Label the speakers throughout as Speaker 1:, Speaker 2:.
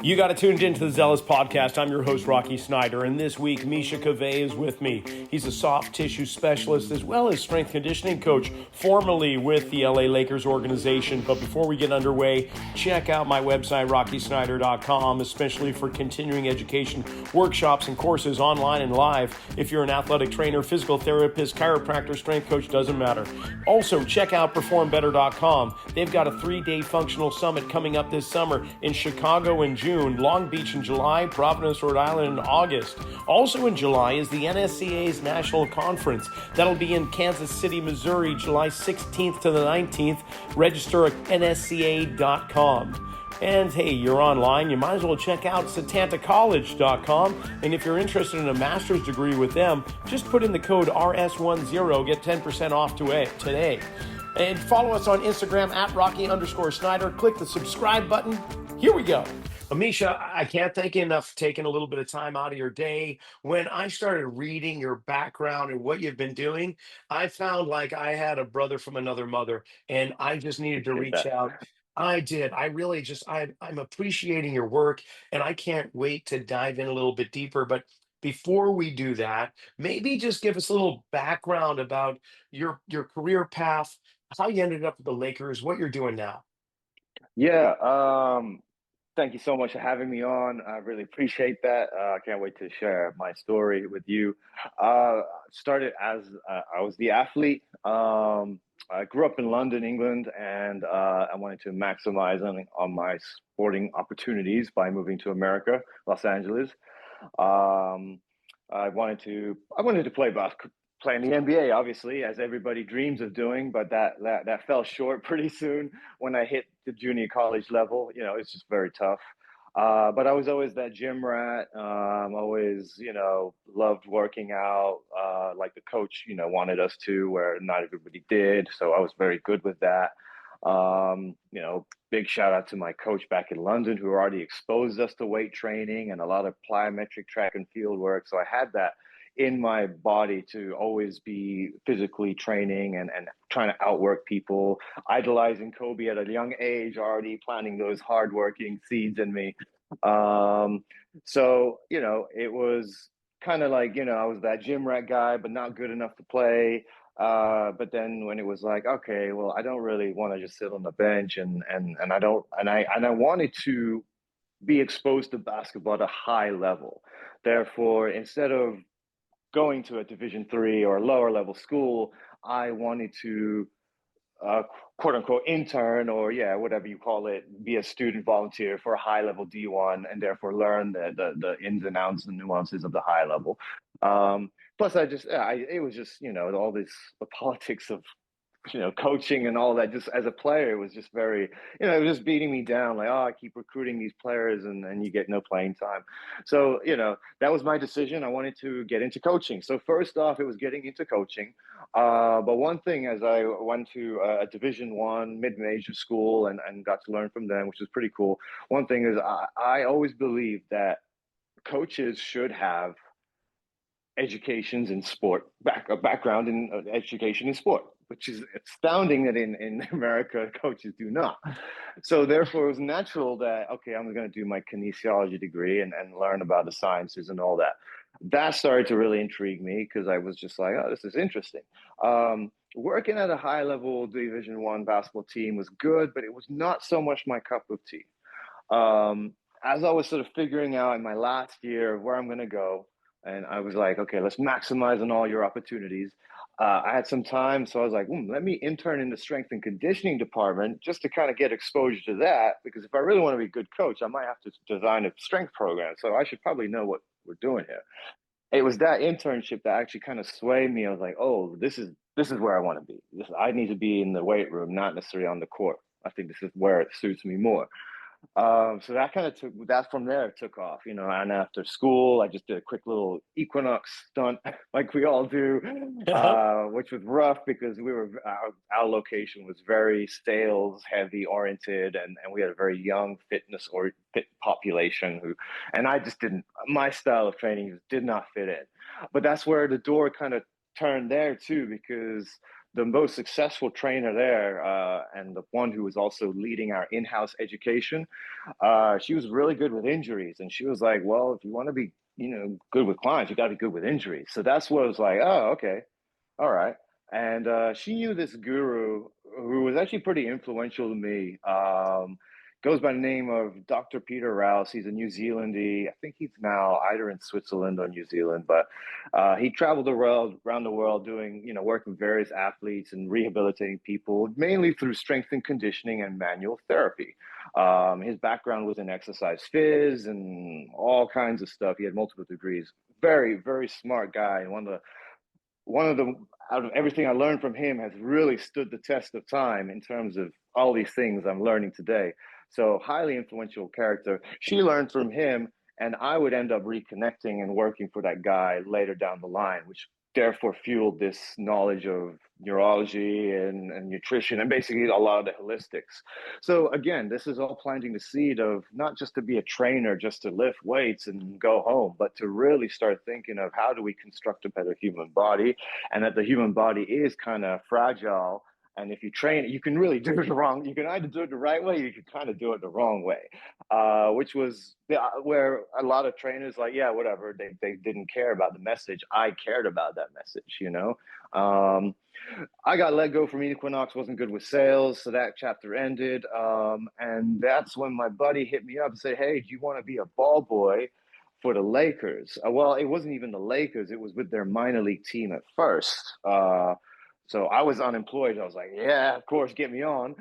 Speaker 1: You got it tuned into the Zelos podcast. I'm your host, Rocky Snyder, and this week, Misha Cavaye is with me. He's a soft tissue specialist as well as strength conditioning coach, formerly with the LA Lakers organization. But before we get underway, check out my website, rockysnyder.com, especially for continuing education, workshops, and courses online and live. If you're an athletic trainer, physical therapist, chiropractor, strength coach, doesn't matter. Also, check out performbetter.com. They've got a 3-day functional summit coming up this summer in Chicago in June, Long Beach in July, Providence, Rhode Island in August. Also in July is the NSCA's National Conference. That'll be in Kansas City, Missouri, July 16th to the 19th. Register at nsca.com. And hey, you're online, you might as well check out satantacollege.com. And if you're interested in a master's degree with them, just put in the code RS10, get 10% off today. And follow us on Instagram at Rocky_Snyder. Click the subscribe button. Here we go. Misha, I can't thank you enough for taking a little bit of time out of your day. When I started reading your background and what you've been doing, I found like I had a brother from another mother, and I just needed to
Speaker 2: Appreciate
Speaker 1: reach
Speaker 2: that.
Speaker 1: out. I did. I really just, I'm appreciating your work, and I can't wait to dive in a little bit deeper. But before we do that, maybe just give us a little background about your career path, how you ended up with the Lakers, what you're doing now.
Speaker 2: Yeah, thank you so much for having me on. I really appreciate that. I can't wait to share my story with you. Started as I was the athlete. I grew up in London, England, and I wanted to maximize on my sporting opportunities by moving to America, Los Angeles. Um, I wanted to play in the NBA, obviously, as everybody dreams of doing, but that fell short pretty soon when I hit the junior college level. It's just very tough. But I was always that gym rat. Always, loved working out. Like the coach, wanted us to, where not everybody did. So I was very good with that. Big shout out to my coach back in London who already exposed us to weight training and a lot of plyometric track and field work. So I had that in my body to always be physically training and trying to outwork people, idolizing Kobe at a young age, already planting those hardworking seeds in me. Um, so, it was kind of like, I was that gym rat guy, but not good enough to play. But then when it was like, okay, well, I don't really want to just sit on the bench and I wanted to be exposed to basketball at a high level. Therefore, instead of going to a Division 3 or lower level school, I wanted to uh, quote unquote intern or yeah, whatever you call it, be a student volunteer for a high level D1 and therefore learn the ins and outs and nuances of the high level. Plus, it was just all this the politics of coaching and all that. Just as a player, it was just very, it was just beating me down. Like, oh, I keep recruiting these players, and you get no playing time. So, that was my decision. I wanted to get into coaching. So first off, it was getting into coaching. But one thing, as I went to a Division 1 mid-major school and got to learn from them, which was pretty cool. One thing is, I always believed that coaches should have educations in sport, a background in education in sport, which is astounding that in America coaches do not. So therefore, it was natural that, okay, I'm going to do my kinesiology degree and learn about the sciences and all that. That started to really intrigue me because I was just like, oh, this is interesting. Working at a high level Division 1 basketball team was good, but it was not so much my cup of tea. As I was sort of figuring out in my last year of where I'm going to go, and I was like, okay, let's maximize on all your opportunities. I had some time, so I was like, let me intern in the strength and conditioning department just to kind of get exposure to that. Because if I really want to be a good coach, I might have to design a strength program. So I should probably know what we're doing here. It was that internship that actually kind of swayed me. I was like, oh, this is where I want to be. I need to be in the weight room, not necessarily on the court. I think this is where it suits me more. So that kind of that from there took off, and after school, I just did a quick little Equinox stunt like we all do, which was rough because our location was very sales heavy oriented and we had a very young fit population and I just my style of training did not fit in. But that's where the door kind of turned there too, because the most successful trainer there, and the one who was also leading our in-house education, she was really good with injuries. And she was like, well, if you want to be, good with clients, you got to be good with injuries. So that's what I was like, oh, okay. All right. And she knew this guru who was actually pretty influential to me. Goes by the name of Dr. Peter Rouse. He's a New Zealandie. I think he's now either in Switzerland or New Zealand, but he traveled around the world doing, working with various athletes and rehabilitating people, mainly through strength and conditioning and manual therapy. His background was in exercise phys and all kinds of stuff. He had multiple degrees. Very, very smart guy, and one of the out of everything I learned from him has really stood the test of time in terms of all these things I'm learning today. So highly influential character. She learned from him, and I would end up reconnecting and working for that guy later down the line, which therefore fueled this knowledge of neurology and nutrition and basically a lot of the holistics. So again, this is all planting the seed of not just to be a trainer, just to lift weights and go home, but to really start thinking of how do we construct a better human body, and that the human body is kind of fragile. And if you train it, you can really do it wrong. You can either do it the right way, or you can kind of do it the wrong way, which was where a lot of trainers like, yeah, whatever. They didn't care about the message. I cared about that message. I got let go from Equinox, wasn't good with sales, so that chapter ended. And that's when my buddy hit me up and said, hey, do you want to be a ball boy for the Lakers? Well, it wasn't even the Lakers. It was with their minor league team at first. So I was unemployed. I was like, yeah, of course, get me on.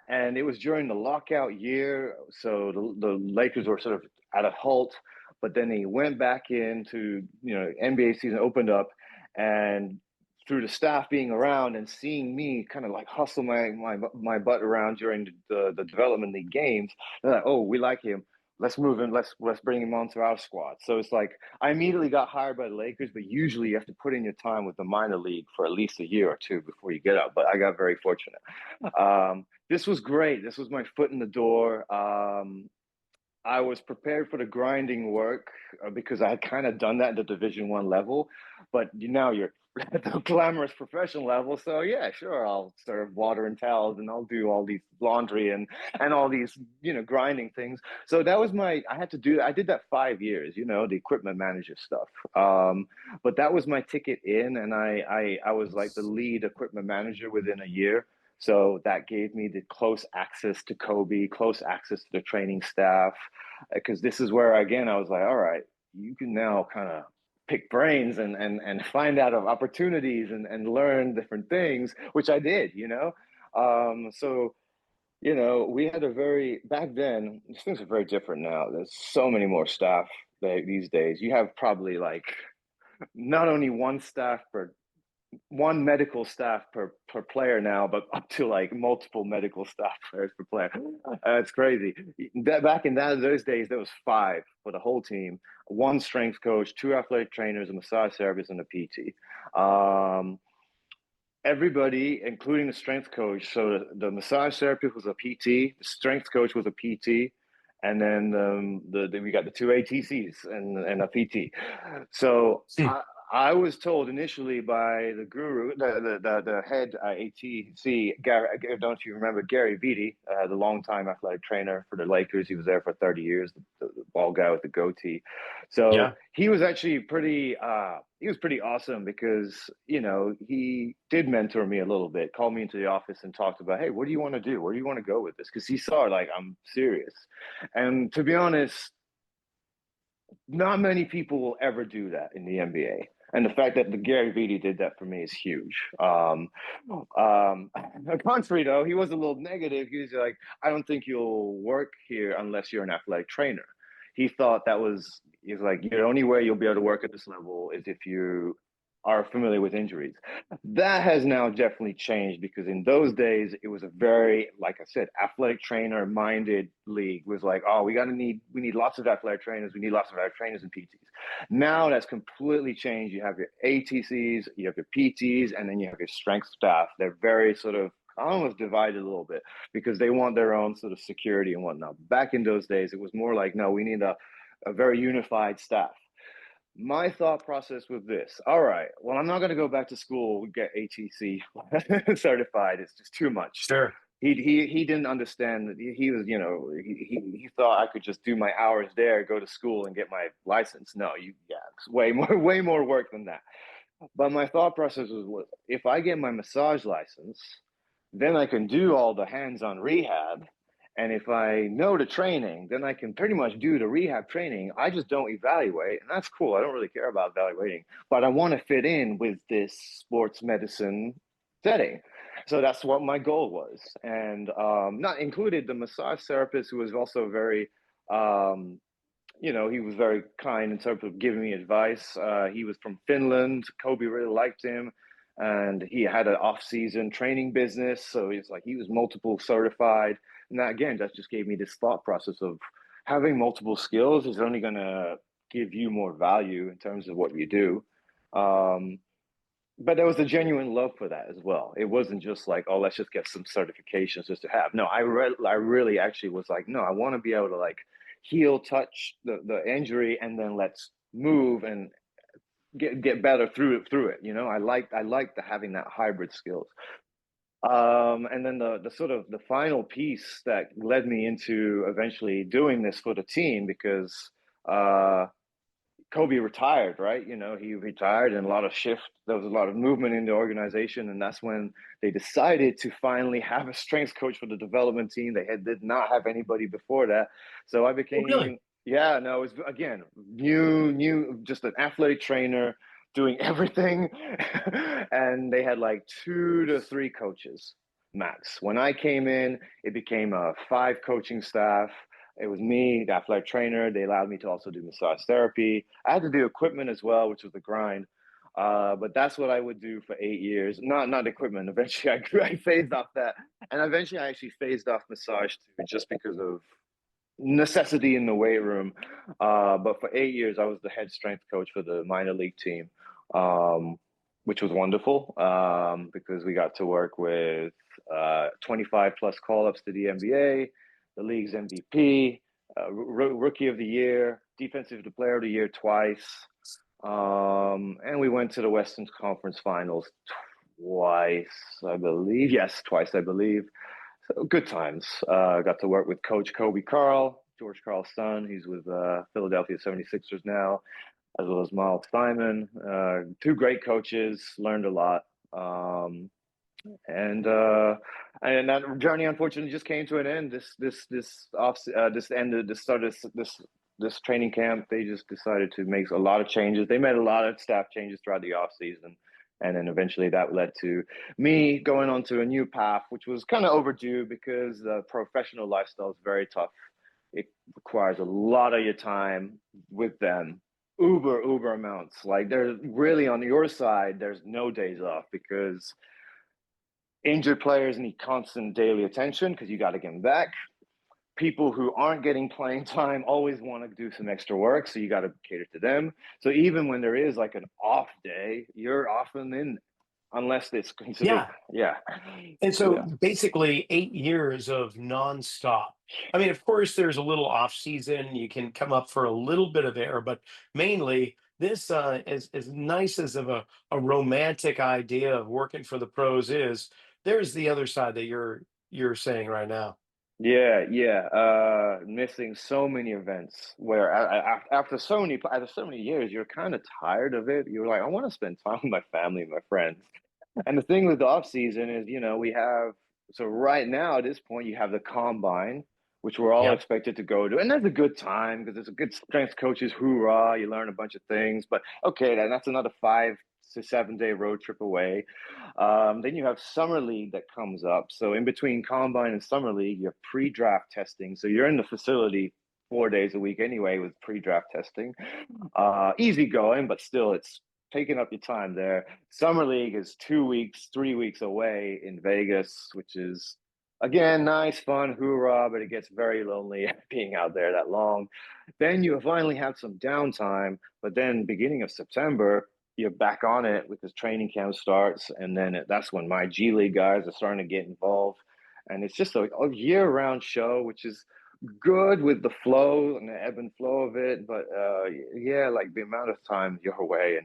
Speaker 2: And it was during the lockout year. So the Lakers were sort of at a halt, but then they went back into, NBA season opened up, and through the staff being around and seeing me kind of like hustle my butt around during the development league games, they're like, oh, we like him. Let's move him. Let's bring him onto our squad. So it's like I immediately got hired by the Lakers, but usually you have to put in your time with the minor league for at least a year or two before you get out. But I got very fortunate. This was great. This was my foot in the door. I was prepared for the grinding work because I had kind of done that at the Division I level, but now you're at the glamorous professional level. So yeah, sure, I'll serve water and towels, and I'll do all these laundry and all these grinding things. So that was I had to do. I did that 5 years, the equipment manager stuff. But that was my ticket in, and I was like the lead equipment manager within a year. So that gave me the close access to Kobe, close access to the training staff, because this is where, again, I was like, all right, you can now kind of pick brains and find out of opportunities and learn different things, which I did. So, we had back then, things are very different now. There's so many more staff these days. You have probably like not only one medical staff per player now, but up to like multiple medical staff players per player. It's crazy. Back in those days, there was 5 for the whole team: 1 strength coach, 2 athletic trainers, a massage therapist, and a PT. Everybody, including the strength coach. So the massage therapist was a PT, the strength coach was a PT, and then we got the 2 ATCs and a PT. So I was told initially by the guru, the head ATC, Gary, don't you remember Gary Vitti, the longtime athletic trainer for the Lakers? He was there for 30 years, the bald guy with the goatee. So yeah. He was actually pretty awesome because, he did mentor me a little bit, called me into the office and talked about, hey, what do you want to do? Where do you want to go with this? Because he saw like, I'm serious. And to be honest, not many people will ever do that in the NBA. And the fact that the Gary Vitti did that for me is huge. Contrary though, he was a little negative. He was like, I don't think you'll work here unless you're an athletic trainer. He thought he's like, the only way you'll be able to work at this level is if you are familiar with injuries. That has now definitely changed because in those days, it was a very, like I said, athletic trainer minded league. It was like, oh, we need lots of athletic trainers. We need lots of athletic trainers and PTs. Now that's completely changed. You have your ATCs, you have your PTs, and then you have your strength staff. They're very sort of almost divided a little bit because they want their own sort of security and whatnot. Back in those days, it was more like, no, we need a very unified staff. My thought process was this. All right, well, I'm not going to go back to school, get ATC certified. It's just too much.
Speaker 1: Sure.
Speaker 2: He didn't understand that he was, he thought I could just do my hours there, go to school and get my license. No, it's way more work than that. But my thought process was if I get my massage license, then I can do all the hands-on rehab. And if I know the training, then I can pretty much do the rehab training. I just don't evaluate, and that's cool. I don't really care about evaluating, but I want to fit in with this sports medicine setting. So that's what my goal was. And not included the massage therapist, who was also very he was very kind in terms of giving me advice. He was from Finland. Kobe really liked him, and he had an off-season training business. So he's like he was multiple certified, and that again, that just gave me this thought process of having multiple skills is only going to give you more value in terms of what you do. Um, but there was a genuine love for that as well. It wasn't just like, oh, let's just get some certifications just to have. No, I really actually was like, no, I want to be able to like heal, touch the injury, and then let's move and get better through it. I like the having that hybrid skills. And then the sort of the final piece that led me into eventually doing this for the team because Kobe retired, right? He retired and a lot of shift. There was a lot of movement in the organization, and that's when they decided to finally have a strength coach for the development team. They did not have anybody before that, so I
Speaker 1: Oh, really?
Speaker 2: became yeah. No, it was again new, just an athletic trainer doing everything, and they had like 2 to 3 coaches max. When I came in, it became a 5 coaching staff. It was me, the athletic trainer. They allowed me to also do massage therapy. I had to do equipment as well, which was the grind. But that's what I would do for 8 years. Not equipment. Eventually, I phased off that, and eventually, I actually phased off massage too, just because of necessity in the weight room. But for 8 years, I was the head strength coach for the minor league team, um, which was wonderful because we got to work with 25 plus call ups to the NBA, the league's MVP, rookie of the year, defensive player of the year twice. And we went to the Western Conference Finals twice, I believe. Yes, twice, I believe. So good times. Got to work with Coach Kobe Carl, George Carl's son. He's with Philadelphia 76ers now, as well as Miles Simon. 2 great coaches, learned a lot. And that journey unfortunately just came to an end. This ended. This training camp. They just decided to make a lot of changes. They made a lot of staff changes throughout the off season, and then eventually that led to me going on to a new path, which was kind of overdue because the professional lifestyle is very tough. It requires a lot of your time with them, uber amounts. Like there's really on your side, there's no days off because injured players need constant daily attention because you got to get them back. People who aren't getting playing time always want to do some extra work, so you got to cater to them. So even when there is like an off day, you're often in, unless it's considered,
Speaker 1: Yeah.
Speaker 2: yeah,
Speaker 1: And so
Speaker 2: yeah,
Speaker 1: basically 8 years of nonstop. I mean, of course, there's a little off season. You can come up for a little bit of air, but mainly this, as nice as of a romantic idea of working for the pros is, there's the other side that you're saying right now.
Speaker 2: yeah. Missing so many events where after so many years, you're kind of tired of it. You're like, I want to spend time with my family and my friends. And the thing with the off season is, we have so right now at this point you have the combine, which we're all
Speaker 1: Yep.
Speaker 2: expected to go to, and that's a good time because it's a good strength coaches hoorah. You learn a bunch of things, but okay, that's another 5 to 7 day road trip away. Then you have summer league that comes up. So in between combine and summer league, you have pre-draft testing. So you're in the facility 4 days a week anyway with pre-draft testing. Easy going, but still it's taking up your time there. Summer League is 2 weeks, 3 weeks away in Vegas, which is again nice, fun, hoorah, but it gets very lonely being out there that long. Then you finally have some downtime, but then beginning of September, you're back on it because training camp starts, and then that's when my G League guys are starting to get involved, and it's just a year-round show, which is good with the flow and the ebb and flow of it, but yeah, like the amount of time you're away,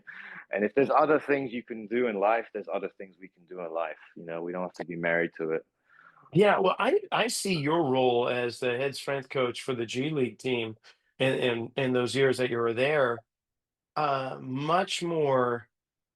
Speaker 2: and if there's other things you can do in life, there's other things we can do in life. We don't have to be married to it.
Speaker 1: Yeah, well, I see your role as the head strength coach for the G League team in those years that you were there, much more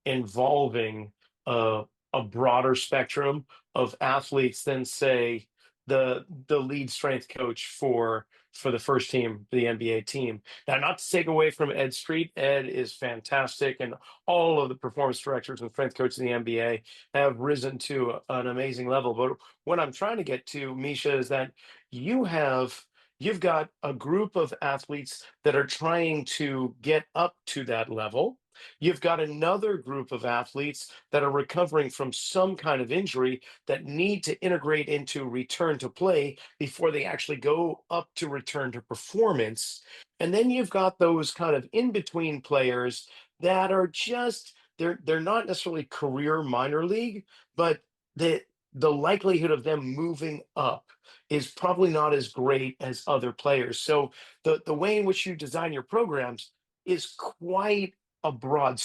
Speaker 1: involving uh, a broader spectrum of athletes than, say, the lead strength coach for the first team, the NBA team. Now, not to take away from Ed Street, Ed is fantastic, and all of the performance directors and strength coaches in the NBA have risen to an amazing level. But what I'm trying to get to, Misha, is that you have you've got a group of athletes that are trying to get up to that level. You've got another group of athletes that are recovering from some kind of injury that need to integrate into return to play before they actually go up to return to performance. And then you've got those kind of in between players that are just they're not necessarily career minor league, but the likelihood of them moving up is probably not as great as other players. So the way in which you design your programs is quite a broad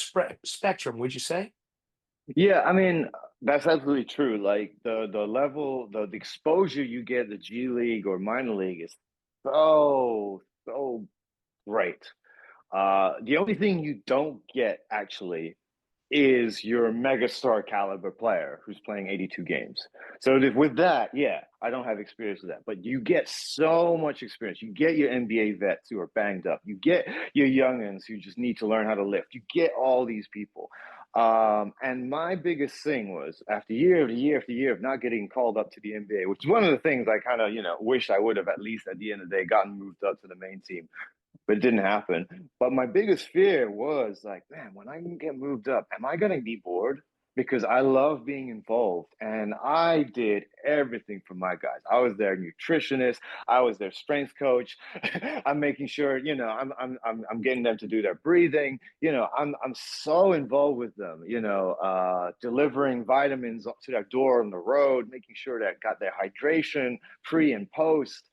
Speaker 1: spectrum, would you say?
Speaker 2: Yeah, I mean, that's absolutely true. Like the level, the exposure you get the G League or minor league is so great. The only thing you don't get actually is your megastar caliber player who's playing 82 games. So with that, yeah, I don't have experience with that, but you get so much experience. You get your NBA vets who are banged up. You get your youngins who just need to learn how to lift. You get all these people. And my biggest thing was after year after year after year of not getting called up to the NBA, which is one of the things I kind of, wish I would have at least at the end of the day gotten moved up to the main team, but it didn't happen. But my biggest fear was like, man, when I get moved up, am I going to be bored? Because I love being involved, and I did everything for my guys. I was their nutritionist, I was their strength coach. I'm making sure, I'm getting them to do their breathing. I'm so involved with them. Delivering vitamins to their door on the road, making sure that got their hydration pre and post.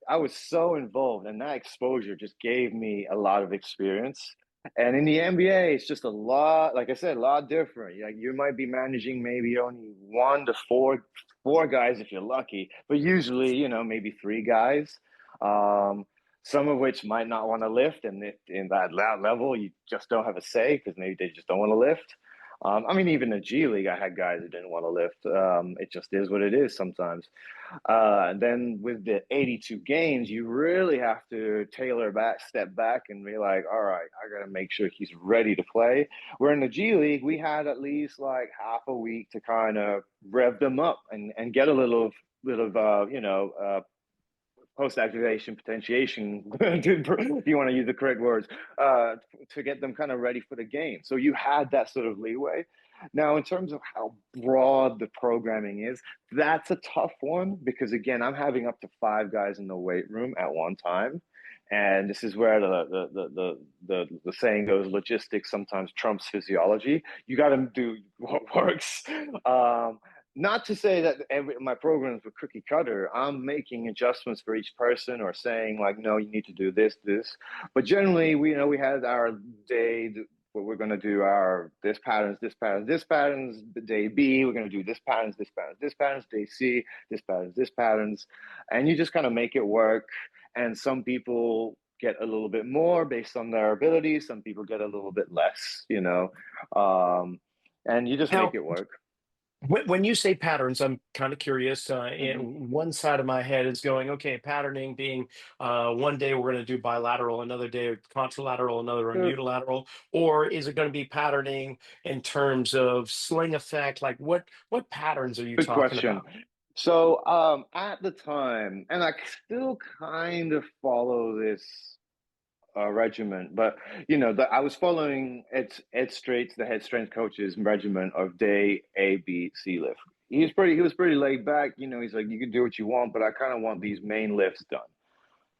Speaker 2: I was so involved, and that exposure just gave me a lot of experience. And in the NBA, it's just a lot, like I said, a lot different. Like you might be managing maybe only one to four guys if you're lucky, but usually, maybe three guys. Um, some of which might not want to lift, and in that level, you just don't have a say because maybe they just don't want to lift. I mean, even in the G League, I had guys that didn't want to lift. It just is what it is sometimes. And then with the 82 games, you really have to tailor back, step back, and be like, all right, I got to make sure he's ready to play. Where in the G League, we had at least like half a week to kind of rev them up and get a little post activation potentiation, if you want to use the correct words, to get them kind of ready for the game. So you had that sort of leeway. Now, in terms of how broad the programming is, that's a tough one because again, I'm having up to five guys in the weight room at one time. And this is where the saying goes: logistics sometimes trumps physiology. You got to do what works. Not to say that my programs were cookie cutter. I'm making adjustments for each person or saying like, no, you need to do this. But generally, we had our day where we're going to do our this patterns. Day B, we're going to do this patterns, this patterns. Day C, this patterns, and you just kind of make it work. And some people get a little bit more based on their abilities. Some people get a little bit less. And you just make
Speaker 1: Now,
Speaker 2: it work.
Speaker 1: when you say patterns, I'm kind of curious.
Speaker 2: Mhm.
Speaker 1: And one side of my head is going, okay, patterning being one day we're going to do bilateral, another day contralateral, another on
Speaker 2: Sure.
Speaker 1: unilateral, or is it going to be patterning in terms of sling effect? Like what patterns are you
Speaker 2: Good
Speaker 1: talking
Speaker 2: question.
Speaker 1: about?
Speaker 2: So at the time, and I still kind of follow this regimen, but I was following Ed Straight's, the head strength coach's regimen of day A, B, C lift. He was pretty laid back. He's like, you can do what you want, but I kind of want these main lifts done.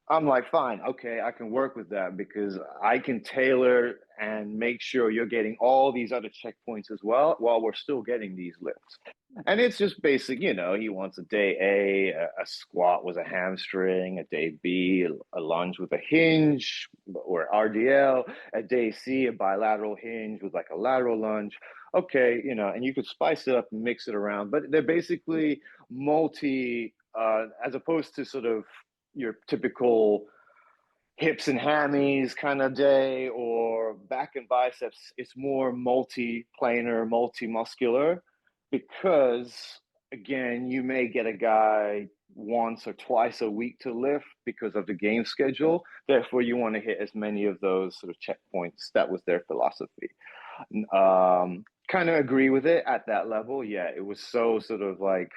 Speaker 2: I'm like, fine, okay, I can work with that because I can tailor and make sure you're getting all these other checkpoints as well while we're still getting these lifts. And it's just basic, he wants a day a squat with a hamstring, a day B, a lunge with a hinge or RDL, a day C, a bilateral hinge with like a lateral lunge. Okay, and you could spice it up and mix it around, but they're basically as opposed to sort of your typical hips and hammies kind of day or back and biceps. It's more multi-planar, multi-muscular because, again, you may get a guy once or twice a week to lift because of the game schedule. Therefore, you want to hit as many of those sort of checkpoints. That was their philosophy. Kind of agree with it at that level. Yeah, it was so sort of like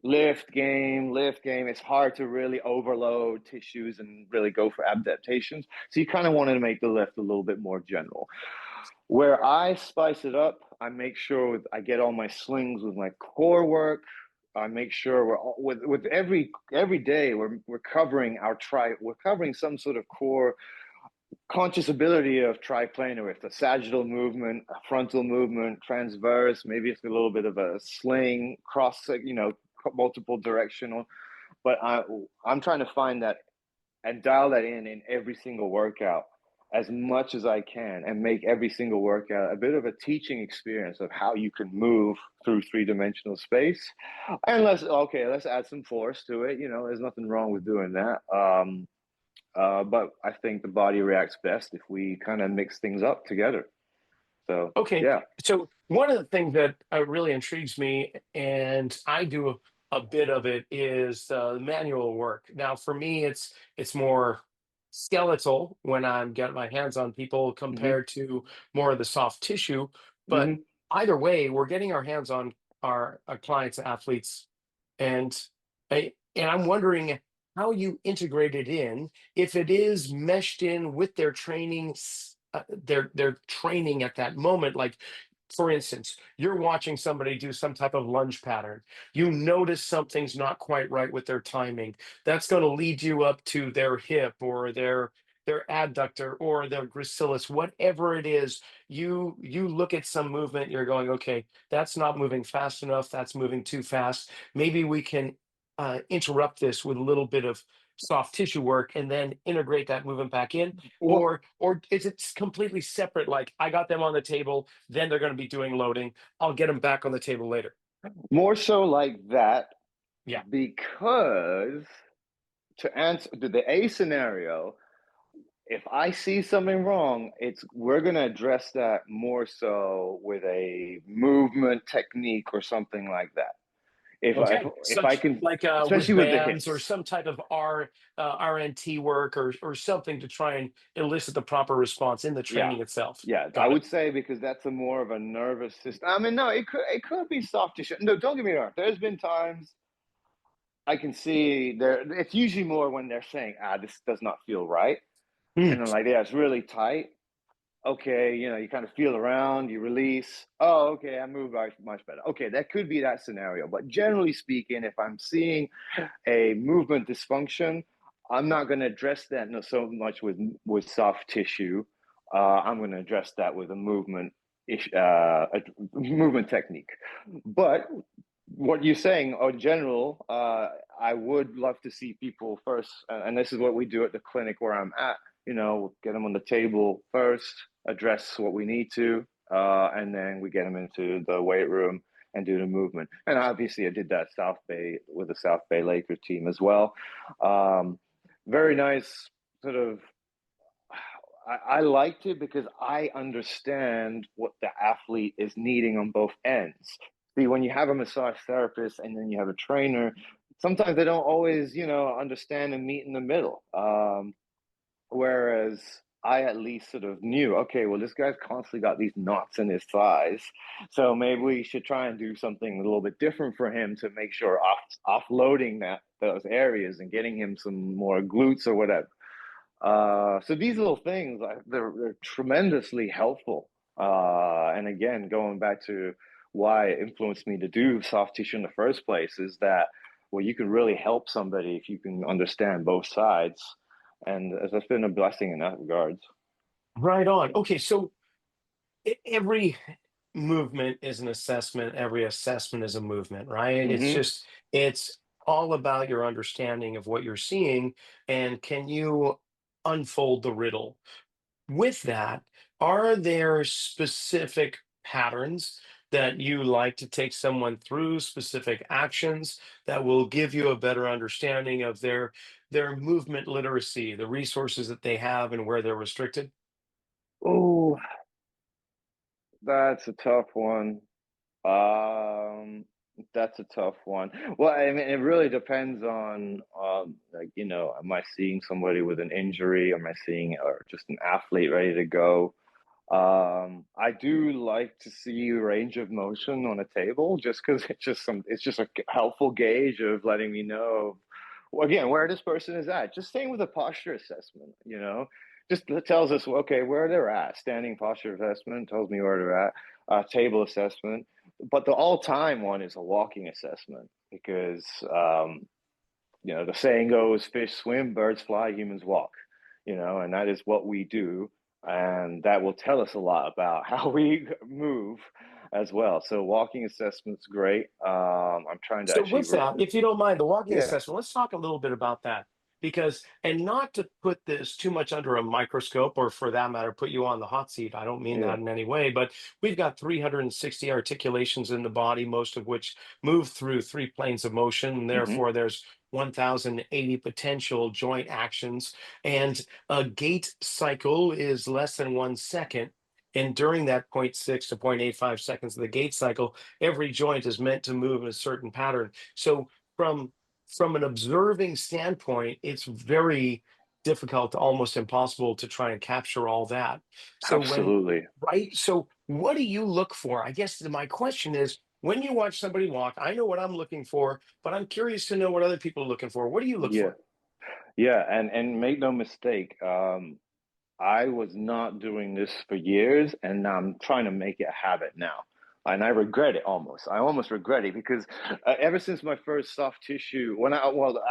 Speaker 2: lift game. It's hard to really overload tissues and really go for adaptations. So you kind of wanted to make the lift a little bit more general. Where I spice it up, I make sure I get all my slings with my core work. I make sure with every day we're covering we're covering some sort of core conscious ability of triplanar with a sagittal movement, a frontal movement, transverse, maybe it's a little bit of a sling, cross, multiple directional. But I'm trying to find that and dial that in every single workout as much as I can and make every single workout a bit of a teaching experience of how you can move through three-dimensional space. And let's add some force to it. There's nothing wrong with doing that. But I think the body reacts best if we kind of mix things up together. So,
Speaker 1: Okay,
Speaker 2: yeah.
Speaker 1: so one of the things that really intrigues me, and I do a bit of it, is manual work. Now, for me, it's more skeletal when I'm getting my hands on people
Speaker 2: Mm-hmm.
Speaker 1: compared to more of the soft tissue. But
Speaker 2: Mm-hmm.
Speaker 1: either way, we're getting our hands on our clients, athletes, and and I'm wondering how you integrate it in, if it is meshed in with their training, their training at that moment. Like, for instance, you're watching somebody do some type of lunge pattern. You notice something's not quite right with their timing. That's going to lead you up to their hip or their adductor or their gracilis, whatever it is. You look at some movement, you're going, okay, that's not moving fast enough. That's moving too fast. Maybe we can interrupt this with a little bit of soft tissue work and then integrate that movement back in,
Speaker 2: Well,
Speaker 1: or is it completely separate? Like, I got them on the table, then they're going to be doing loading, I'll get them back on the table later.
Speaker 2: more so like that
Speaker 1: Yeah.
Speaker 2: because to answer to the A scenario, if I see something wrong, we're going to address that more so with a movement technique or something like that.
Speaker 1: Okay,
Speaker 2: If I
Speaker 1: such
Speaker 2: can,
Speaker 1: like
Speaker 2: especially
Speaker 1: with
Speaker 2: with the
Speaker 1: bands or
Speaker 2: hips.
Speaker 1: some type of RNT work, or something to try and elicit the proper response in the
Speaker 2: Yeah,
Speaker 1: training itself.
Speaker 2: yeah, I
Speaker 1: Got it.
Speaker 2: would say because that's a more of a nervous system. I mean, no, it could be soft tissue. No, don't get me wrong. There's been times I can see there. It's usually more when they're saying, this does not feel right,
Speaker 1: Hmm.
Speaker 2: and then like, yeah, it's really tight. Okay, you kind of feel around, you release. Oh, okay, I move much better. Okay, that could be that scenario. But generally speaking, if I'm seeing a movement dysfunction, I'm not going to address that no so much with soft tissue. I'm going to address that with a movement technique. But what you're saying, in general, I would love to see people first, and this is what we do at the clinic where I'm at. Get them on the table first, address what we need to, and then we get them into the weight room and do the movement. And obviously, I did that South Bay with the South Bay Lakers team as well. Very nice, sort of. I liked it because I understand what the athlete is needing on both ends. See, when you have a massage therapist and then you have a trainer, sometimes they don't always, understand and meet in the middle. Whereas I at least sort of knew, okay, well, this guy's constantly got these knots in his thighs, so maybe we should try and do something a little bit different for him to make sure offloading those areas and getting him some more glutes or whatever. So these little things, they're tremendously helpful. And again, going back to why it influenced me to do soft tissue in the first place is that well, you can really help somebody if you can understand both sides. And that's been a blessing in that regards.
Speaker 1: Right on. Okay, so every movement is an assessment, every assessment is a movement, right?
Speaker 2: Hmm.
Speaker 1: It's all about your understanding of what you're seeing, and can you unfold the riddle? With that, are there specific patterns that you like to take someone through, specific actions that will give you a better understanding of their movement literacy, the resources that they have and where they're restricted?
Speaker 2: Oh, that's a tough one. Um, that's a tough one. Well, I mean, it really depends on, like, am I seeing somebody with an injury? Am I seeing, or just an athlete ready to go? I do like to see range of motion on a table just because it's just a helpful gauge of letting me know, well, again, where this person is at. Just staying with a posture assessment, just tells us, okay, where they're at. Standing posture assessment tells me where they're at. Table assessment, but the all-time one is a walking assessment because the saying goes, fish swim, birds fly, humans walk, and that is what we do. And that will tell us a lot about how we move as well. So walking assessment's great. I'm trying to
Speaker 1: So
Speaker 2: actually,
Speaker 1: with that, if you don't mind, the walking
Speaker 2: yeah,
Speaker 1: assessment, let's talk a little bit about that. Because, and not to put this too much under a microscope, or for that matter, put you on the hot seat. I don't mean
Speaker 2: yeah,
Speaker 1: that in any way, but we've got 360 articulations in the body, most of which move through three planes of motion. And
Speaker 2: hmm,
Speaker 1: therefore, there's 1,080 potential joint actions. And a gait cycle is less than 1 second. And during that zero point 0.6 to 0.85 seconds of the gait cycle, every joint is meant to move in a certain pattern. So from an observing standpoint, it's very difficult to almost impossible to try and capture all that. So when
Speaker 2: absolutely.
Speaker 1: right, so what do you look for? I guess my question is, when you watch somebody walk, I know what I'm looking for, but I'm curious to know what other people are looking for. What do you look
Speaker 2: Yeah,
Speaker 1: for?
Speaker 2: yeah, and make no mistake. I was not doing this for years, and I'm trying to make it a habit now. And I regret it almost. I almost regret it because ever since my first soft tissue,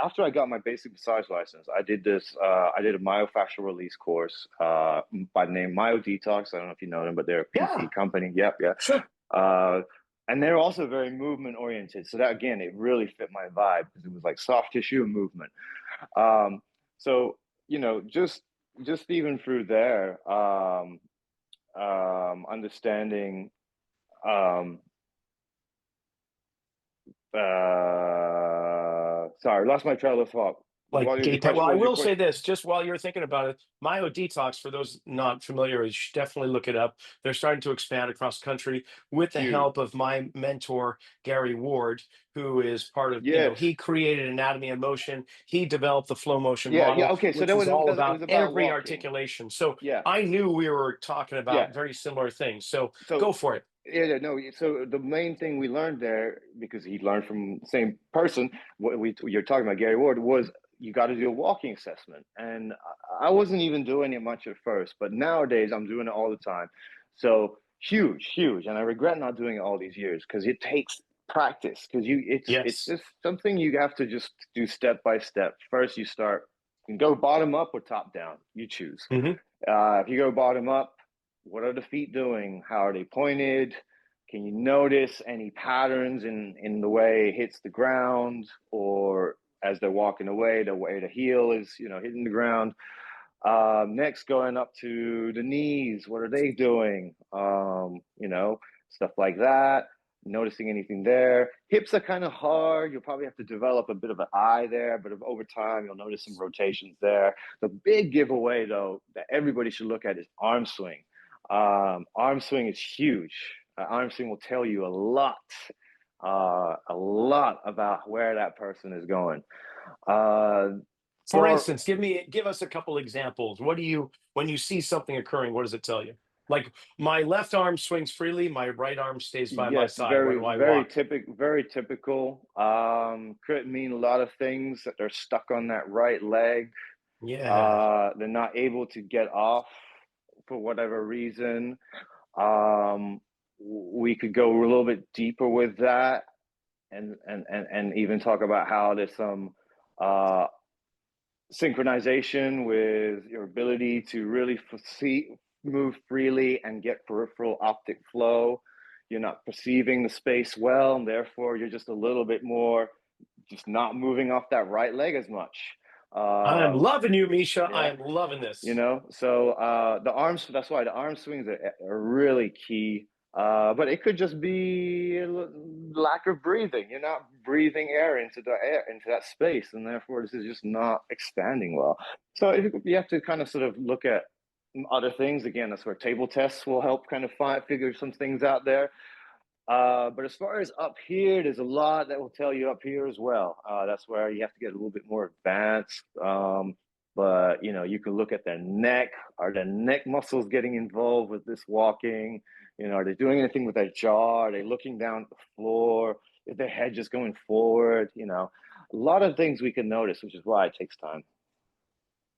Speaker 2: after I got my basic massage license, I did this. I did a myofascial release course by the name Myo Detox. I don't know if you know them, but they're a PT
Speaker 1: Yeah,
Speaker 2: company. Yep, yeah.
Speaker 1: sure.
Speaker 2: Uh, and they're also very movement oriented. So that again, it really fit my vibe because it was like soft tissue and movement. Um, so just even through there, understanding. Um, Sorry, lost my trail of thought.
Speaker 1: Like
Speaker 2: What was your
Speaker 1: gate type. Well,
Speaker 2: question? What
Speaker 1: I
Speaker 2: was your
Speaker 1: will say
Speaker 2: question?
Speaker 1: this, just while you're thinking about it, Myo Detox, for those not familiar, you should definitely look it up. They're starting to expand across the country with the
Speaker 2: Huge.
Speaker 1: help of my mentor, Gary Ward, who is part of,
Speaker 2: Yes.
Speaker 1: he created Anatomy of Motion. He developed the flow motion
Speaker 2: Yeah. Yeah.
Speaker 1: model,
Speaker 2: Okay. So
Speaker 1: which is all
Speaker 2: it was
Speaker 1: about
Speaker 2: about
Speaker 1: every
Speaker 2: walking.
Speaker 1: articulation. So
Speaker 2: Yeah.
Speaker 1: I knew we were talking
Speaker 2: Yeah.
Speaker 1: about very similar things. So
Speaker 2: So
Speaker 1: go for it.
Speaker 2: yeah, no. So the main thing we learned there, because he learned from the same person, what you're talking about, Gary Ward, was you got to do a walking assessment. And I wasn't even doing it much at first, but nowadays I'm doing it all the time. So huge, huge, and I regret not doing it all these years because it takes practice. Because it's
Speaker 1: Yes.
Speaker 2: just something you have to just do step by step. First, you start, you can go bottom up or top down. You choose.
Speaker 1: Hmm.
Speaker 2: If you go bottom up, what are the feet doing? How are they pointed? Can you notice any patterns in the way it hits the ground, or as they're walking away, the way the heel is, hitting the ground? Next, going up to the knees, what are they doing? Stuff like that. Noticing anything there. Hips are kind of hard. You'll probably have to develop a bit of an eye there, but over time, you'll notice some rotations there. The big giveaway, though, that everybody should look at is arm swing. Arm swing is huge. Arm swing will tell you a lot about where that person is going. Uh,
Speaker 1: For
Speaker 2: for
Speaker 1: instance, give us a couple examples. What do you, when you see something occurring, what does it tell you? Like my left arm swings freely, my right arm stays by my
Speaker 2: Yes,
Speaker 1: side. When do I walk?
Speaker 2: very typical. Could mean a lot of things that they're stuck on that right leg.
Speaker 1: Yeah.
Speaker 2: They're not able to get off for whatever reason. We could go a little bit deeper with that. and even talk about how there's some uh, synchronization with your ability to really move freely and get peripheral optic flow. You're not perceiving the space well, and therefore you're just a little bit more just not moving off that right leg as much.
Speaker 1: I'm loving you, Misha. I
Speaker 2: Yeah,
Speaker 1: am loving
Speaker 2: you
Speaker 1: this.
Speaker 2: know, so the arms, that's why the arm swings are really key. But it could just be a lack of breathing. You're not breathing air into that space, and therefore this is just not expanding well. So you have to kind of sort of look at other things. Again, that's where table tests will help kind of figure some things out there. But as far as up here, there's a lot that will tell you up here as well. That's where you have to get a little bit more advanced. But you know, you can look at their neck. Are their neck muscles getting involved with this walking? You know, are they doing anything with their jaw? Are they looking down at the floor? Is their head just going forward? You know, a lot of things we can notice, which is why it takes time.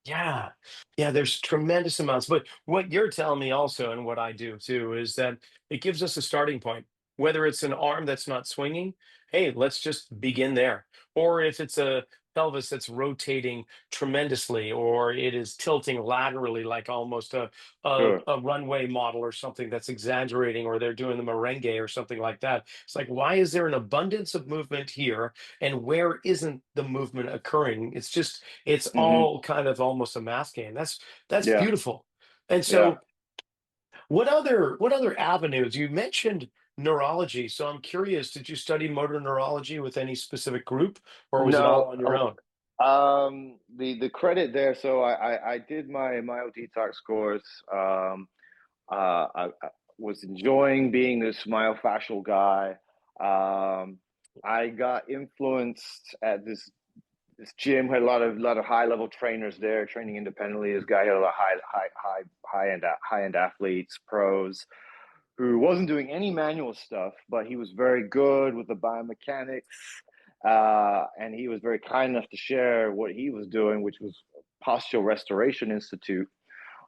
Speaker 1: Yeah. Yeah, there's tremendous amounts. But what you're telling me also, and what I do too, is that it gives us a starting point. Whether it's an arm that's not swinging, hey, let's just begin there. Or if it's a pelvis that's rotating tremendously, or it is tilting laterally, like almost
Speaker 2: Sure.
Speaker 1: a runway model or something that's exaggerating, or they're doing the merengue or something like that. It's like, why is there an abundance of movement here? And where isn't the movement occurring? It's
Speaker 2: Hmm.
Speaker 1: all kind of almost a math game. That's
Speaker 2: Yeah.
Speaker 1: beautiful. And
Speaker 2: Yeah.
Speaker 1: so what other avenues? You mentioned neurology, so I'm curious, did you study motor neurology with any specific group, or was it all
Speaker 2: No,
Speaker 1: on your own?
Speaker 2: the credit there. So I did my myodetox course. I was enjoying being this myofascial guy. I got influenced at this gym, had a lot of high level trainers there training independently. This guy had a lot of high end athletes, pros, who wasn't doing any manual stuff, but he was very good with the biomechanics. And he was very kind enough to share what he was doing, which was Postural Restoration Institute.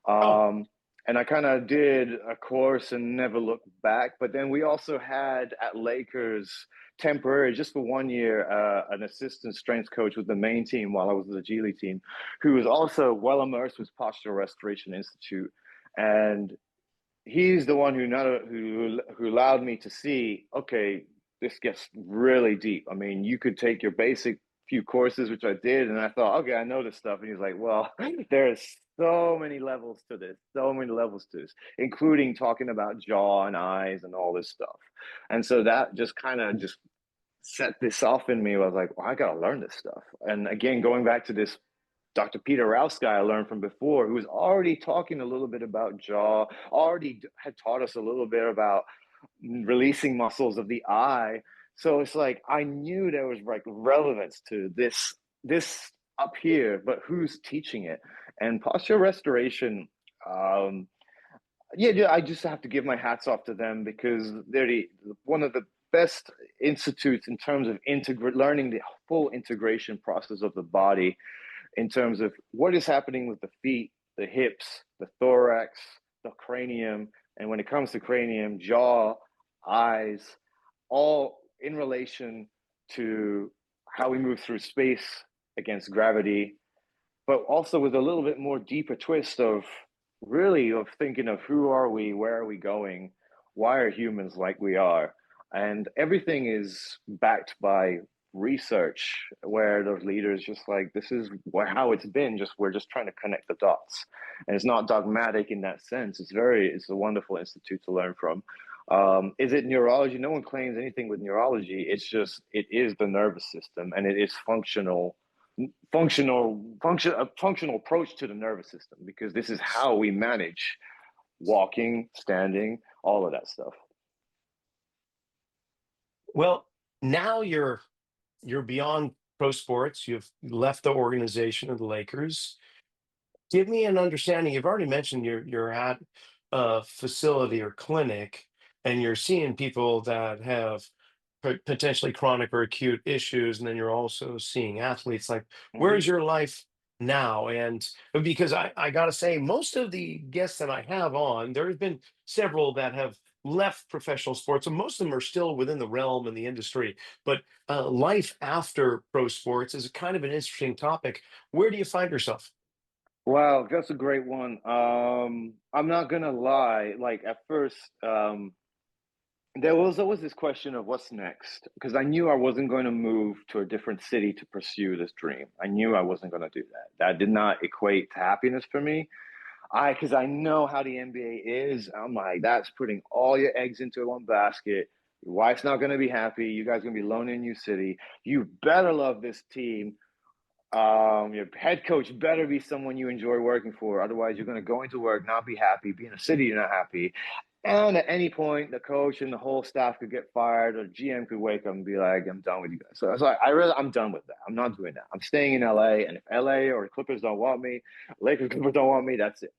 Speaker 1: Oh,
Speaker 2: Um, and I kind of did a course and never looked back. But then we also had at Lakers temporary, just for 1 year, an assistant strength coach with the main team while I was with the G League team, who was also well immersed with Postural Restoration Institute. And he's the one who allowed me to see, okay, this gets really deep. I mean, you could take your basic few courses, which I did, and I thought, okay, I know this stuff. And he's like, well, there's so many levels to this, so many levels to this, including talking about jaw and eyes and all this stuff. And so that just kind of just set this off in me. I was like, well, I gotta learn this stuff. And again, going back to this Dr. Peter Rouse guy I learned from before, who was already talking a little bit about jaw, already had taught us a little bit about releasing muscles of the eye. So it's like I knew there was like relevance to this up here, but who's teaching it? And posture restoration, um, yeah, I just have to give my hats off to them because they're one of the best institutes in terms of learning the full integration process of the body in terms of what is happening with the feet, the hips, the thorax, the cranium. And when it comes to cranium, jaw, eyes, all in relation to how we move through space against gravity, but also with a little bit more deeper twist of really of thinking of who are we, where are we going, why are humans like we are, and everything is backed by research where those leaders just like this is how it's been, just we're just trying to connect the dots, and it's not dogmatic in that sense. It's a wonderful institute to learn from. Is it neurology? No one claims anything with neurology. It's just it is the nervous system, and it is a functional approach to the nervous system because this is how we manage walking, standing, all of that stuff.
Speaker 1: well, now you're beyond pro sports. You've left the organization of the Lakers. Give me an understanding. You've already mentioned you're at a facility or clinic, and you're seeing people that have potentially chronic or acute issues, and then you're also seeing athletes. Like,
Speaker 2: Mm-hmm.
Speaker 1: where's your life now? And because I gotta say, most of the guests that I have on, there have been several that have left professional sports, and most of them are still within the realm and the industry. But life after pro sports is kind of an interesting topic. Where do you find yourself?
Speaker 2: Wow, that's a great one. I'm not gonna lie. Like at first, there was always this question of what's next because I knew I wasn't going to move to a different city to pursue this dream. I knew I wasn't going to do that. That did not equate to happiness for me. Because I know how the NBA is. I'm like, that's putting all your eggs into one basket. Your wife's not going to be happy. You guys are going to be lonely in a new city. You better love this team. Your head coach better be someone you enjoy working for. Otherwise, you're going to go into work, not be happy, be in a city you're not happy. And at any point, the coach and the whole staff could get fired, or GM could wake up and be like, "I'm done with you guys." So I'm done with that. I'm not doing that. I'm staying in LA, and if LA or the Clippers don't want me, Lakers Clippers don't want me, that's it.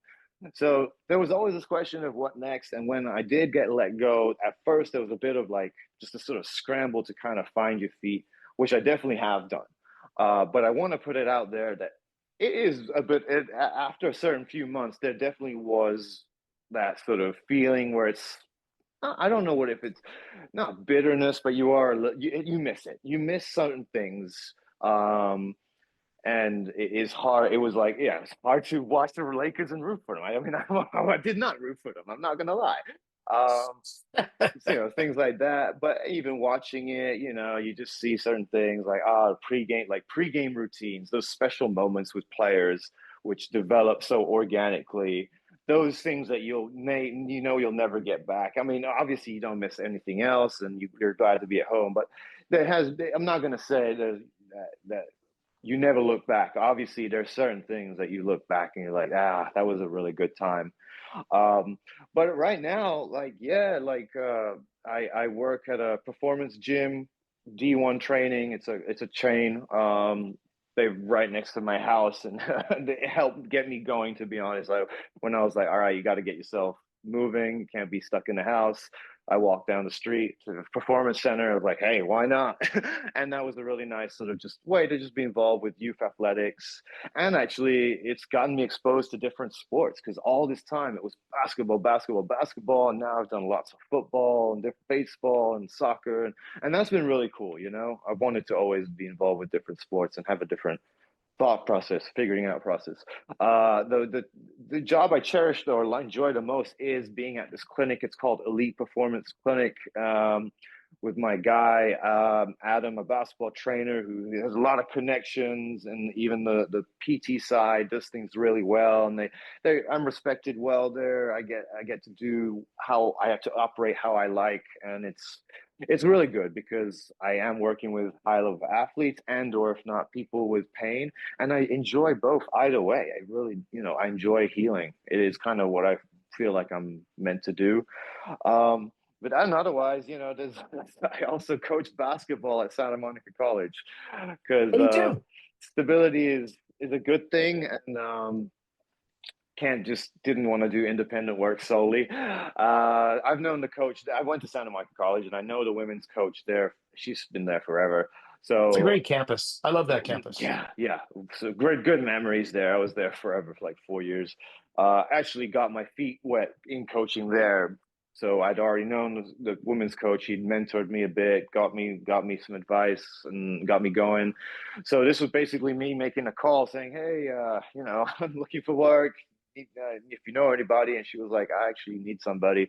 Speaker 2: So there was always this question of what next. And when I did get let go, at first there was a bit of like just a sort of scramble to kind of find your feet, which I definitely have done. But I want to put it out there that it is a bit, after a certain few months, there definitely was that sort of feeling where it's, I don't know what if it's not bitterness, but you miss it. You miss certain things. And it is hard. It was like, yeah, it's hard to watch the Lakers and root for them. I mean, I did not root for them. I'm not gonna lie. Um, things like that. But even watching it, you just see certain things like pregame routines, those special moments with players, which develop so organically. Those things that you'll never get back. I mean, obviously you don't miss anything else, and you're glad to be at home. But I'm not going to say that you never look back. Obviously, there's certain things that you look back and you're like, that was a really good time. Um, but right now, like, yeah, like I work at a performance gym, D1 training. It's a chain. They're right next to my house, and they helped get me going. To be honest, like when I was like, all right, you got to get yourself moving. You can't be stuck in the house. I walked down the street to the performance center. I was like, hey, why not? And that was a really nice sort of just way to just be involved with youth athletics. And actually, it's gotten me exposed to different sports because all this time it was basketball, basketball, basketball. And now I've done lots of football and different baseball and soccer. And that's been really cool. I wanted to always be involved with different sports and have a different thought process, figuring out process. The job I cherished or enjoy the most is being at this clinic. It's called Elite Performance Clinic. With my guy Adam, a basketball trainer who has a lot of connections, and even the PT side does things really well. And I'm respected well there. I get to do how I have to operate how I like, and it's really good because I am working with high level athletes and or if not people with pain, and I enjoy both either way. I really, I enjoy healing. It is kind of what I feel like I'm meant to do. But then otherwise, there's I also coach basketball at Santa Monica College because
Speaker 1: Oh, you do?
Speaker 2: stability is a good thing, and can't just didn't want to do independent work solely. I've known the coach. I went to Santa Monica College, and I know the women's coach there. She's been there forever.
Speaker 1: It's a
Speaker 2: So
Speaker 1: great campus. I love that campus.
Speaker 2: yeah, yeah. So great, good memories there. I was there forever for like 4 years. Actually got my feet wet in coaching there. So I'd already known the women's coach. He'd mentored me a bit, got me some advice, and got me going. So this was basically me making a call saying, "Hey, I'm looking for work. If you know anybody." And she was like, "I actually need somebody."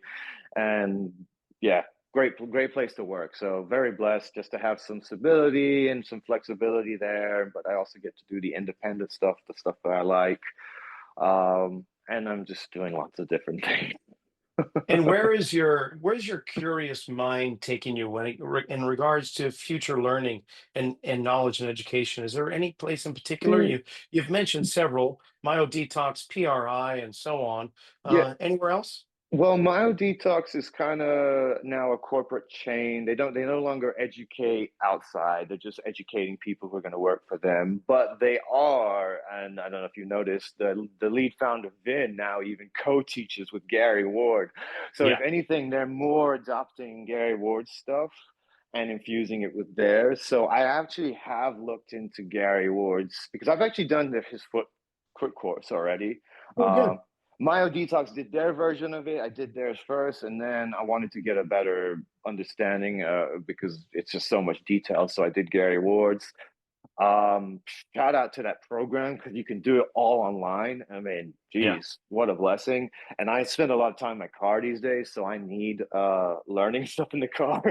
Speaker 2: And yeah, great place to work. So very blessed just to have some stability and some flexibility there. But I also get to do the independent stuff, the stuff that I like. And I'm just doing lots of different things.
Speaker 1: And where's your curious mind taking you in regards to future learning and knowledge and education? Is there any place in particular? You've mentioned several, myodetox, PRI, and so on.
Speaker 2: Yeah,
Speaker 1: Anywhere else?
Speaker 2: well, Detox is kind of now a corporate chain. They no longer educate outside. They're just educating people who are going to work for them. But they are, and I don't know if you noticed, the lead founder Vin now even co-teaches with Gary Ward. So if
Speaker 1: Yeah.
Speaker 2: anything, they're more adopting Gary Ward's stuff and infusing it with theirs. So I actually have looked into Gary Ward's because I've actually done his foot course already.
Speaker 1: Oh,
Speaker 2: Um,
Speaker 1: good.
Speaker 2: Myodetox did their version of it. I did theirs first, and then I wanted to get a better understanding because it's just so much detail. So I did Gary Ward's. Um, Shout out to that program because you can do it all online. I mean,
Speaker 1: Yeah.
Speaker 2: geez, what a blessing. And I spend a lot of time in my car these days, so I need learning stuff in the car.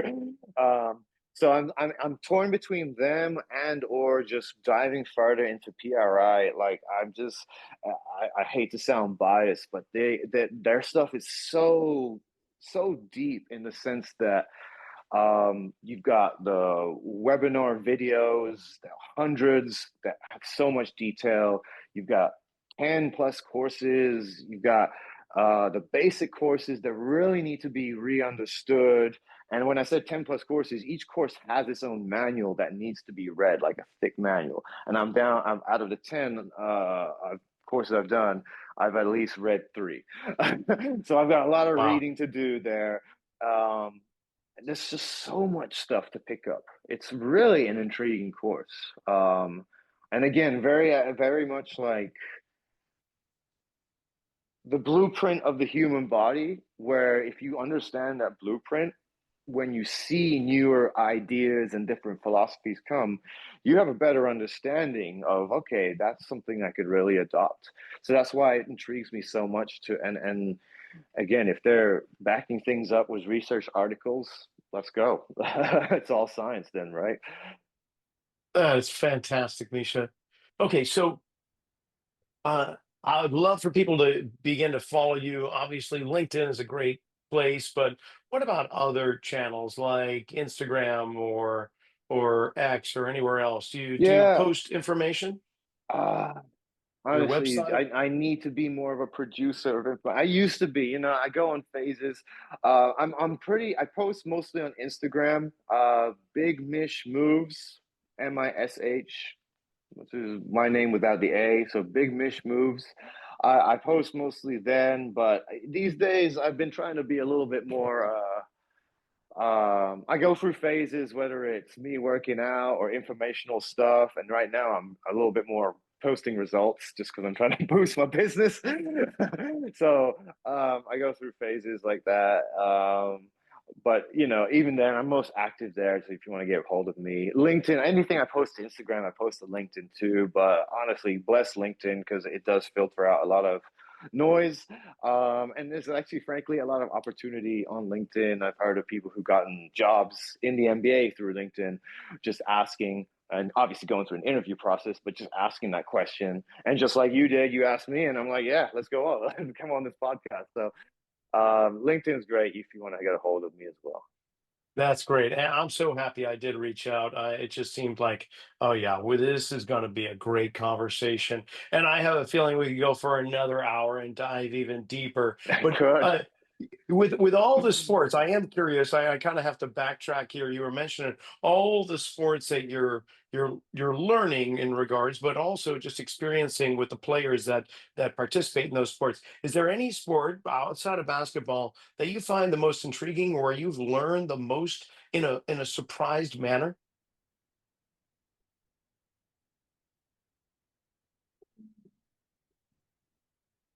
Speaker 2: So I'm torn between them and or just diving further into PRI. Like I'm just I hate to sound biased, but their stuff is so deep in the sense that you've got the webinar videos, the hundreds that have so much detail. You've got 10 plus courses. You've got the basic courses that really need to be re-understood. And when I said 10 plus courses, each course has its own manual that needs to be read, like a thick manual. And I'm out of the 10 courses I've done, I've at least read 3. So I've got a lot of
Speaker 1: Wow.
Speaker 2: reading to do there. Um, there's just so much stuff to pick up. It's really an intriguing course. And again, very much like the blueprint of the human body, where if you understand that blueprint, when you see newer ideas and different philosophies come, you have a better understanding of, okay, that's something I could really adopt. So that's why it intrigues me so much and again, if they're backing things up with research articles, let's go. It's all science then, right?
Speaker 1: That is fantastic, Misha. Okay, so I would love for people to begin to follow you. Obviously, LinkedIn is a great place, but what about other channels like Instagram or X or anywhere else? Do you
Speaker 2: Yeah.
Speaker 1: post information?
Speaker 2: Uh,
Speaker 1: Your
Speaker 2: Honestly,
Speaker 1: website?
Speaker 2: I need to be more of a producer of it. I used to be, I go on phases. I post mostly on Instagram. Big Mish Moves, Mish, which is my name without the A. So Big Mish Moves. I post mostly then, but these days I've been trying to be a little bit more. I go through phases, whether it's me working out or informational stuff. And right now, I'm a little bit more posting results just because I'm trying to boost my business. So I go through phases like that. But even then, I'm most active there. So if you want to get a hold of me, LinkedIn, anything I post to Instagram, I post to LinkedIn too. But honestly, bless LinkedIn because it does filter out a lot of noise. And there's actually, frankly, a lot of opportunity on LinkedIn. I've heard of people who've gotten jobs in the NBA through LinkedIn, just asking, and obviously going through an interview process, but just asking that question. And just like you did, you asked me, and I'm like, yeah, let's go on, come on this podcast. So LinkedIn is great if you want to get a hold of me as well.
Speaker 1: That's great. And I'm so happy I did reach out. It just seemed like, oh yeah, well, this is going to be a great conversation. And I have a feeling we could go for another hour and dive even deeper. But
Speaker 2: Good.
Speaker 1: with all the sports, I am curious. I kind of have to backtrack here. You were mentioning all the sports that you're learning in regards, but also just experiencing with the players that participate in those sports. Is there any sport outside of basketball that you find the most intriguing, or you've learned the most in a surprised manner?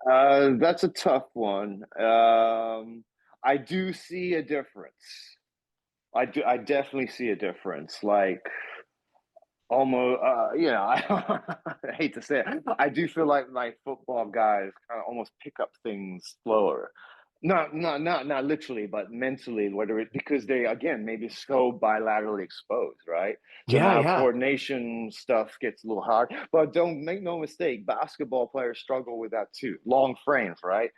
Speaker 2: That's a tough one. I do see a difference. I definitely see a difference. Like almost, I hate to say it. I do feel like football guys kind of almost pick up things slower. Not literally, but mentally, whether it because they again maybe so bilaterally exposed, right? So
Speaker 1: Yeah,
Speaker 2: now
Speaker 1: yeah.
Speaker 2: coordination stuff gets a little hard. But don't make no mistake, basketball players struggle with that too. Long frames, right?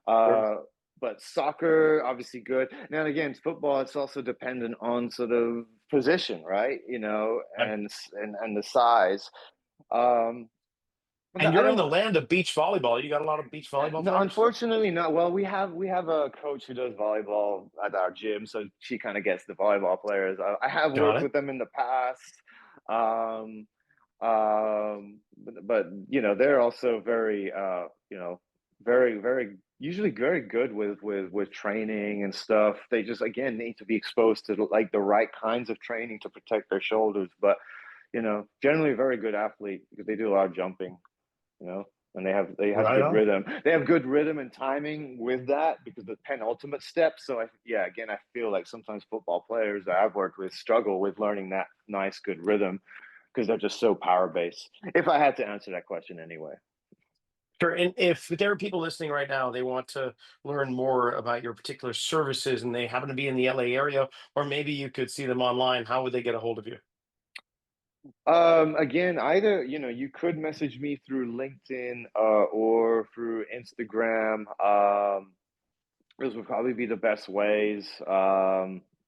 Speaker 1: Sure.
Speaker 2: Uh, but soccer, obviously good. Now and again, football, it's also dependent on sort of position, right? And the size. Um,
Speaker 1: And
Speaker 2: I
Speaker 1: you're in the
Speaker 2: don't.
Speaker 1: land of beach volleyball. You got a lot of beach volleyball
Speaker 2: No,
Speaker 1: players?
Speaker 2: unfortunately, not. Well, we have a coach who does volleyball at our gym, so she kind of gets the volleyball players. I have
Speaker 1: Got
Speaker 2: worked
Speaker 1: it.
Speaker 2: with them in the past. Um, but they're also very very usually very good with training and stuff. They just again need to be exposed to like the right kinds of training to protect their shoulders. But generally very good athlete because they do a lot of jumping. and they have
Speaker 1: Right
Speaker 2: good
Speaker 1: on.
Speaker 2: rhythm. They have good rhythm and timing with that because the penultimate step. So again, I feel like sometimes football players that I've worked with struggle with learning that nice, good rhythm because they're just so power based. If I had to answer that question anyway.
Speaker 1: Sure. And if there are people listening right now, they want to learn more about your particular services and they happen to be in the LA area, or maybe you could see them online, how would they get a hold of you?
Speaker 2: Again, either you could message me through LinkedIn or through Instagram. Those would probably be the best ways.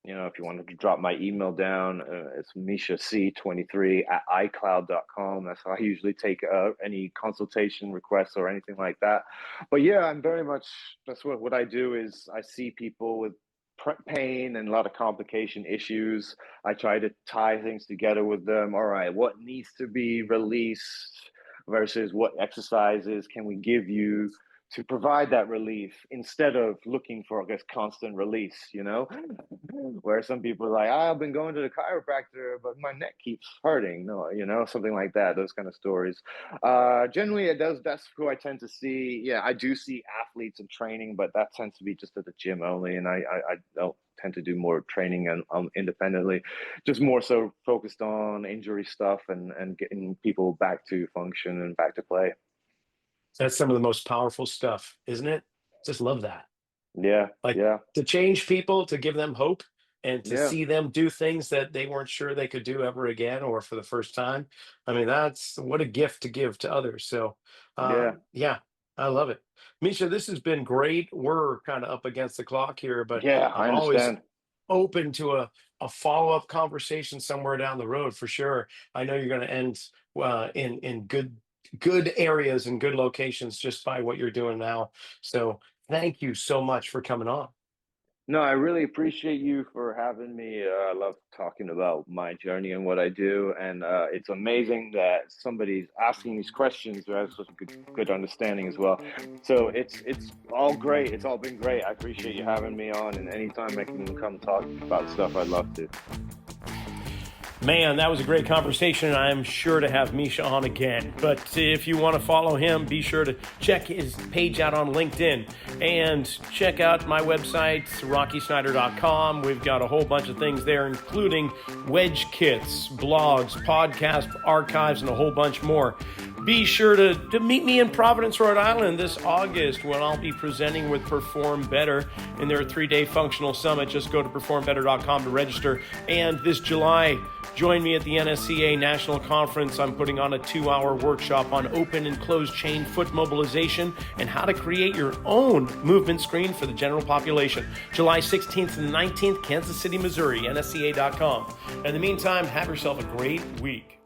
Speaker 2: If you wanted to drop my email down, it's mishac23 at icloud.com. That's how I usually take any consultation requests or anything like that. But yeah, I'm very much, that's what I do is I see people with pain and a lot of complication issues. I try to tie things together with them. All right, what needs to be released versus what exercises can we give you to provide that relief instead of looking for, I guess, constant release. Where some people are like, I've been going to the chiropractor, but my neck keeps hurting. No, something like that, those kind of stories. Generally, that's who I tend to see. Yeah, I do see athletes in training, but that tends to be just at the gym only. And I don't tend to do more training and independently, just more so focused on injury stuff and getting people back to function and back to play.
Speaker 1: That's some of the most powerful stuff, isn't it? Just love that.
Speaker 2: Yeah,
Speaker 1: Like
Speaker 2: yeah,
Speaker 1: to change people, to give them hope, and to
Speaker 2: yeah,
Speaker 1: see them do things that they weren't sure they could do ever again or for the first time. I mean, that's what a gift to give to others. So,
Speaker 2: yeah,
Speaker 1: yeah, I love it. Misha, this has been great. We're kind of up against the clock here, but
Speaker 2: yeah.
Speaker 1: I'm
Speaker 2: I
Speaker 1: always
Speaker 2: understand.
Speaker 1: open to a follow-up conversation somewhere down the road for sure. I know you're going to end in good areas and good locations just by what you're doing now. So thank you so much for coming on.
Speaker 2: No, I really appreciate you for having me. I love talking about my journey and what I do, and it's amazing that somebody's asking these questions who has such a good understanding as well. So it's all great. It's all been great. I appreciate you having me on, and anytime I can come talk about stuff, I'd love to.
Speaker 1: Man, that was a great conversation, and I'm sure to have Misha on again. But if you want to follow him, be sure to check his page out on LinkedIn and check out my website, rockysnyder.com. We've got a whole bunch of things there, including wedge kits, blogs, podcast archives, and a whole bunch more. Be sure to meet me in Providence, Rhode Island this August when I'll be presenting with Perform Better in their 3-day functional summit. Just go to performbetter.com to register. And this July, join me at the NSCA National Conference. I'm putting on a 2-hour workshop on open and closed chain foot mobilization and how to create your own movement screen for the general population. July 16th and 19th, Kansas City, Missouri, nsca.com. In the meantime, have yourself a great week.